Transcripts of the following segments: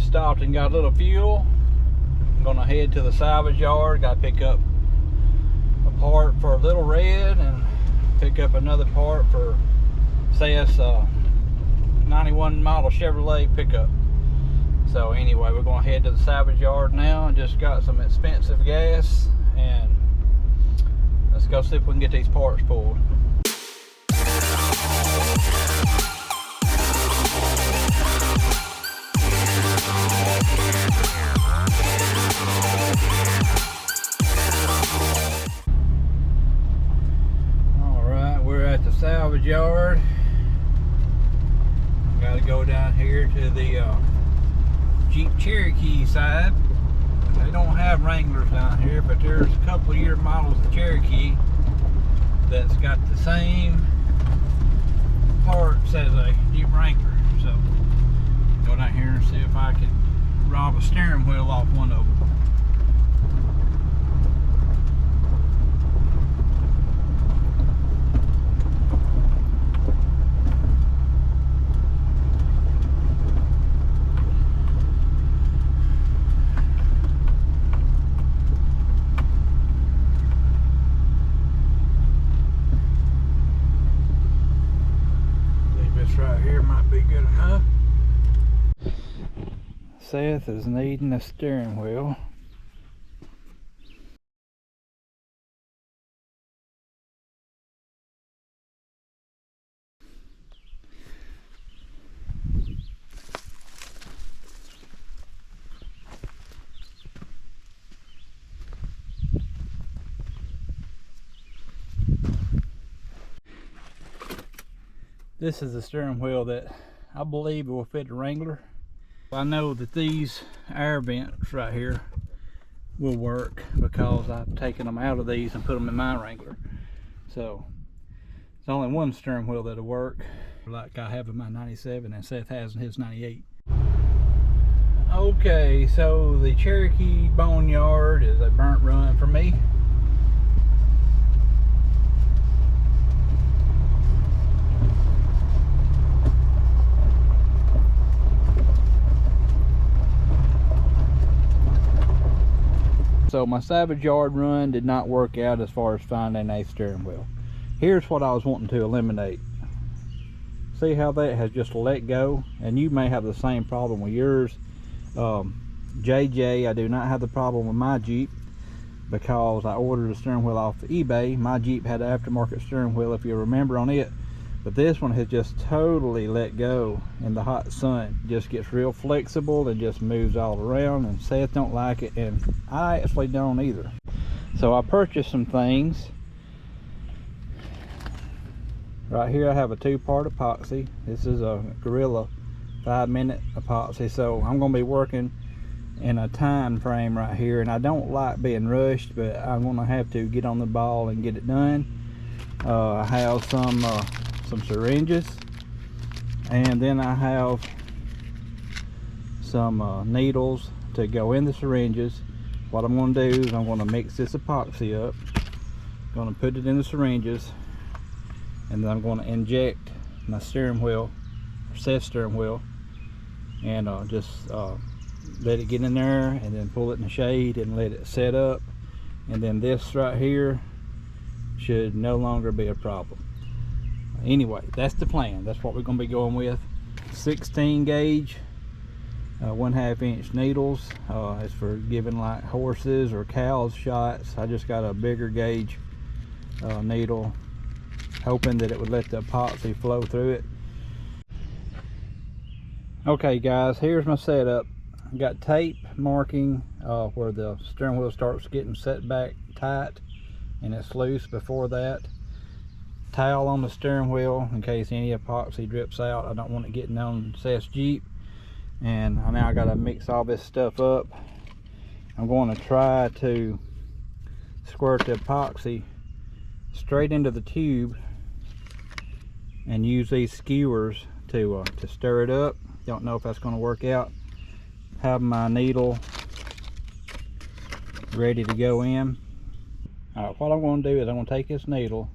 stopped and got a little fuel. I'm gonna head to the salvage yard. Gotta pick up a part for Little Red and pick up another part for Seth's 91 model Chevrolet pickup. So anyway, we're gonna head to the salvage yard now. Just got some expensive gas, and let's go see if we can get these parts pulled. Alright, we're at the salvage yard. Got to go down here to the Jeep Cherokee side. They don't have Wranglers down here, but there's a couple of year models of Cherokee that's got the same parts as a Jeep Wrangler. So go down here and see if I can rob a steering wheel off one of them. Right here might be good enough. Seth is needing a steering wheel. This is the steering wheel that I believe will fit the Wrangler. I know that these air vents right here will work because I've taken them out of these and put them in my Wrangler. So it's only one steering wheel that'll work, like I have in my 97 and Seth has in his 98. Okay, so the Cherokee Boneyard is a burnt run for me. So my salvage yard run did not work out as far as finding a steering wheel. Here's what I was wanting to eliminate. See how that has just let go? And you may have the same problem with yours. JJ, I do not have the problem with my Jeep because I ordered a steering wheel off of eBay. My Jeep had an aftermarket steering wheel, if you remember, on it. But this one has just totally let go in the hot sun. It just gets real flexible and just moves all around, and Seth don't like it, and I actually don't either. So I purchased some things. Right here I have a 2-part epoxy. This is a Gorilla 5-minute epoxy, so I'm going to be working in a time frame right here, and I don't like being rushed, but I'm going to have to get on the ball and get it done. I have some syringes, and then I have some needles to go in the syringes. What I'm going to do is I'm going to mix this epoxy up, going to put it in the syringes, and then I'm going to inject my steering wheel, Seth's steering wheel, and just let it get in there, and then pull it in the shade and let it set up, and then this right here should no longer be a problem. Anyway, that's the plan. That's what we're going to be going with. 16 gauge 1/2 inch needles. It's for giving like horses or cows shots. I just got a bigger gauge needle, hoping that it would let the epoxy flow through it. Okay guys, here's my setup. I got tape marking where the steering wheel starts getting set back tight and it's loose before that. Towel on the steering wheel in case any epoxy drips out. I don't want it getting on Seth's Jeep. And now I gotta mix all this stuff up. I'm going to try to squirt the epoxy straight into the tube and use these skewers to stir it up. Don't know if that's going to work out. Have my needle ready to go in. Alright, what I'm going to do is I'm going to take this needle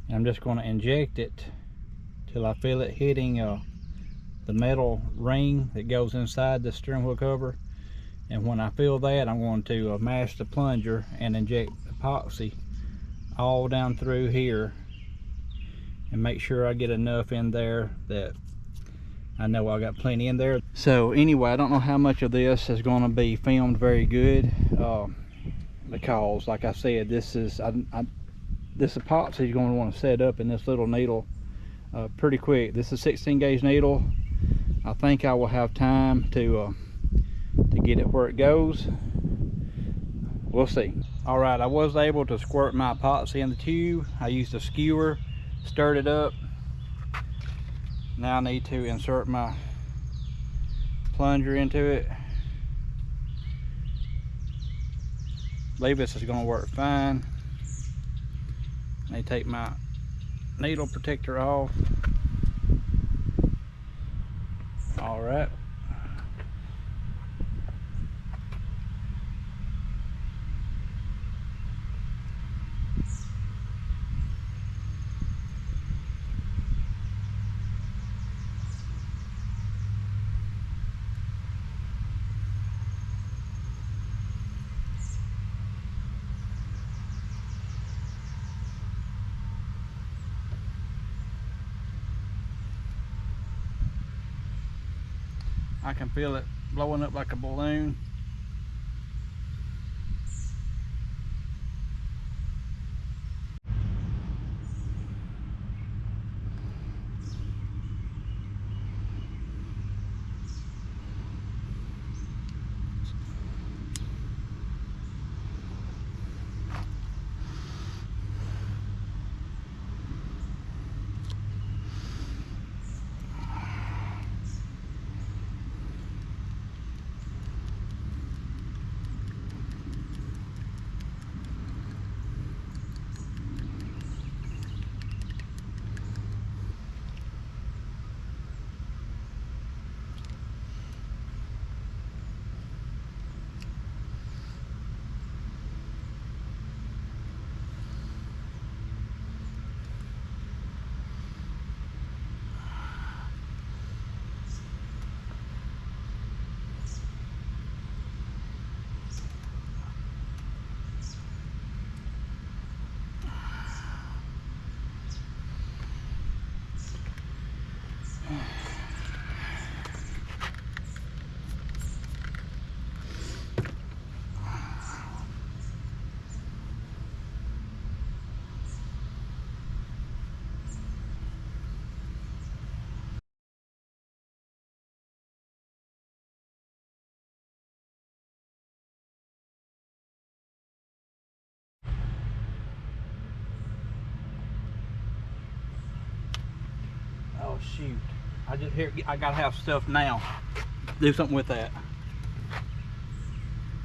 and I'm just going to inject it till I feel it hitting the metal ring that goes inside the steering wheel cover. And when I fill that, I'm going to mash the plunger and inject epoxy all down through here and make sure I get enough in there that I know I got plenty in there. So anyway, I don't know how much of this is going to be filmed very good, because like I said, this is this epoxy is going to want to set up in this little needle pretty quick. This is a 16 gauge needle. I think I will have time to get it where it goes. We'll see. All right, I was able to squirt my epoxy in the tube. I used a skewer, stirred it up. Now I need to insert my plunger into it. I believe this is going to work fine. I need to take my needle protector off. All right. I can feel it blowing up like a balloon. Oh shoot. I gotta have stuff now. Do something with that.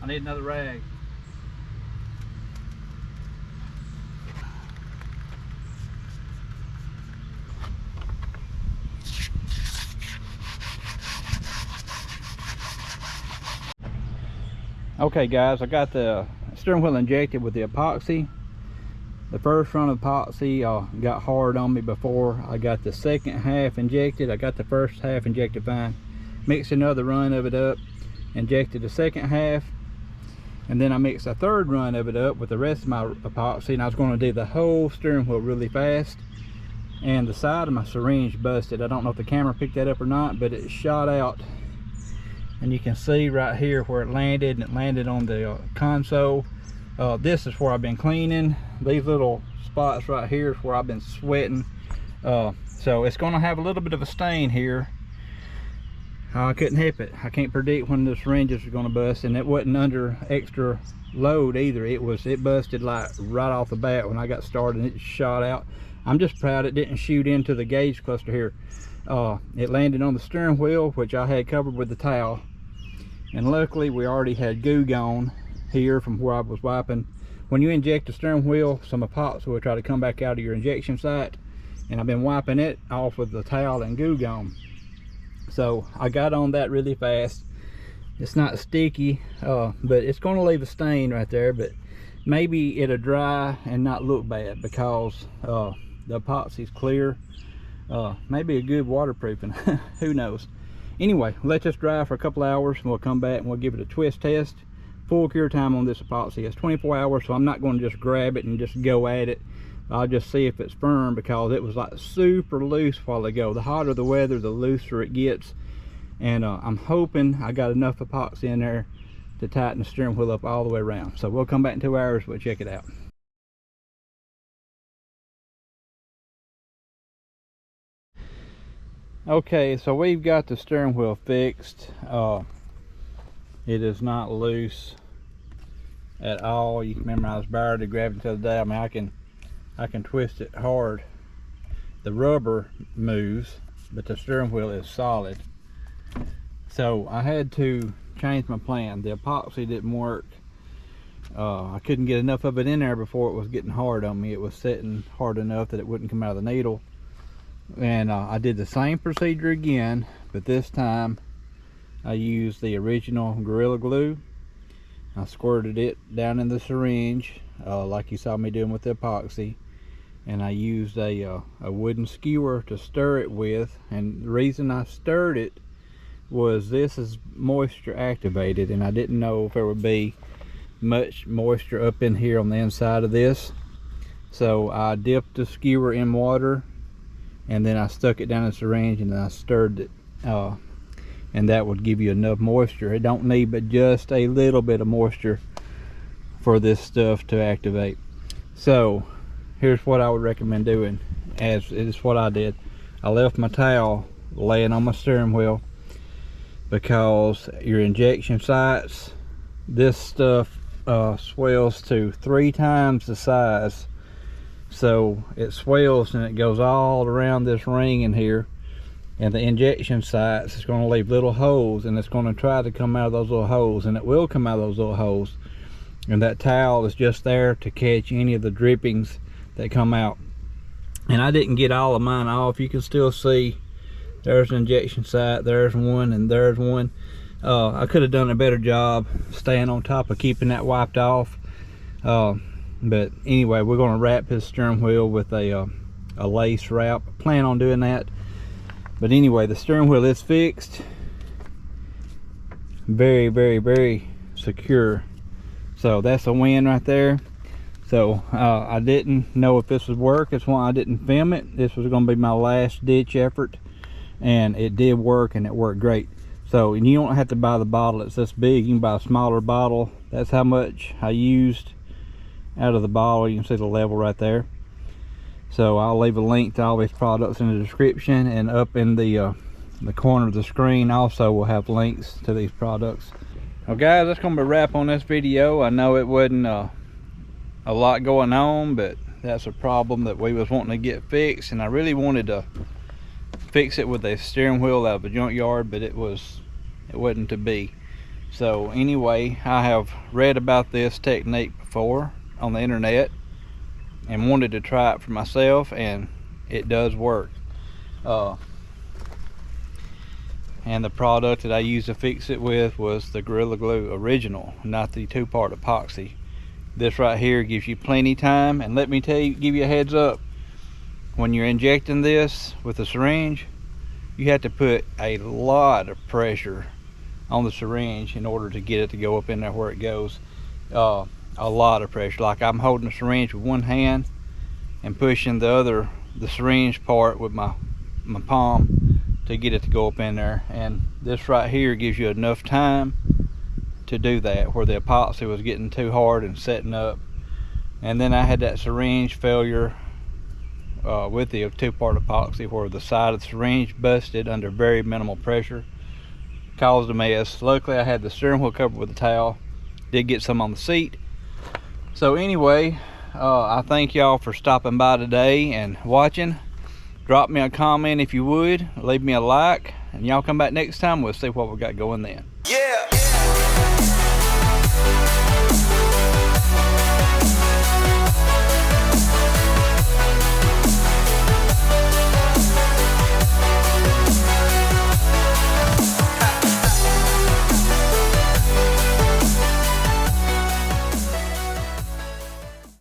I need another rag. Okay guys, I got the steering wheel injected with the epoxy. The first run of epoxy got hard on me before I got the second half injected. I got the first half injected fine. Mixed another run of it up, injected the second half, and then I mixed a third run of it up with the rest of my epoxy, and I was going to do the whole steering wheel really fast. And the side of my syringe busted. I don't know if the camera picked that up or not, but it shot out. And you can see right here where it landed, and it landed on the console. This is where I've been cleaning. These little spots right here is where I've been sweating. So it's going to have a little bit of a stain here. I couldn't help it. I can't predict when the syringes are going to bust, and it wasn't under extra load either. It busted like right off the bat when I got started, and it shot out. I'm just proud it didn't shoot into the gauge cluster here. It landed on the steering wheel, which I had covered with the towel, and luckily we already had goo gone here from where I was wiping. When you inject the steering wheel, some epoxy will try to come back out of your injection site, and I've been wiping it off with the towel and goo gone. So I got on that really fast. It's not sticky, but it's going to leave a stain right there, but maybe it'll dry and not look bad because the epoxy is clear. maybe a good waterproofing. Who knows? Anyway, let this dry for a couple hours and we'll come back and we'll give it a twist test. Full cure time on this epoxy is 24 hours, so I'm not going to just grab it and just go at it. I'll just see if it's firm, because it was like super loose a while ago. The hotter the weather, the looser it gets. And I'm hoping I got enough epoxy in there to tighten the steering wheel up all the way around. So we'll come back in 2 hours, we'll check it out. Okay, so we've got the steering wheel fixed. It is not loose at all. You can remember I was barely grabbing it the other day. I mean, I can twist it hard. The rubber moves, but the steering wheel is solid. So I had to change my plan. The epoxy didn't work. I couldn't get enough of it in there before it was getting hard on me. It was sitting hard enough that it wouldn't come out of the needle. And I did the same procedure again, but this time I used the original Gorilla Glue. I squirted it down in the syringe, like you saw me doing with the epoxy, and I used a wooden skewer to stir it with. And the reason I stirred it was this is moisture activated, and I didn't know if there would be much moisture up in here on the inside of this. So I dipped the skewer in water, and then I stuck it down in the syringe, and then I stirred it, and that would give you enough moisture. It don't need but just a little bit of moisture for this stuff to activate. So here's what I would recommend doing, as it is what I did. I left my towel laying on my steering wheel, because your injection sites, this stuff swells to 3 times the size. So it swells and it goes all around this ring in here, and the injection sites is going to leave little holes, and it's going to try to come out of those little holes, and it will come out of those little holes. And that towel is just there to catch any of the drippings that come out. And I didn't get all of mine off. You can still see there's an injection site, there's one, and there's one. I could have done a better job staying on top of keeping that wiped off. But anyway, we're going to wrap his steering wheel with a lace wrap. I plan on doing that. But anyway, the steering wheel is fixed. Very, very, very secure. So that's a win right there. So I didn't know if this would work. That's why I didn't film it. This was going to be my last ditch effort, and it did work, and it worked great. So, and you don't have to buy the bottle that's this big. You can buy a smaller bottle. That's how much I used out of the bottle. You can see the level right there. So I'll leave a link to all these products in the description, and up in the corner of the screen also will have links to these products. Well guys, that's going to be a wrap on this video. I know it wasn't a lot going on, but that's a problem that we was wanting to get fixed, and I really wanted to fix it with a steering wheel out of a junkyard, but it wasn't to be. So anyway, I have read about this technique before on the internet and wanted to try it for myself, and it does work. And the product that I used to fix it with was the Gorilla Glue original, not the 2-part epoxy. This right here gives you plenty time, and let me give you a heads up. When you're injecting this with a syringe, you have to put a lot of pressure on the syringe in order to get it to go up in there where it goes. A lot of pressure. Like I'm holding the syringe with one hand and pushing the syringe part with my palm to get it to go up in there. And this right here gives you enough time to do that, where the epoxy was getting too hard and setting up. And then I had that syringe failure with the 2-part epoxy, where the side of the syringe busted under very minimal pressure, caused a mess. Luckily I had the steering wheel covered with a towel. Did get some on the seat. So anyway, I thank y'all for stopping by today and watching. Drop me a comment if you would, leave me a like, and y'all come back next time. We'll see what we got going then.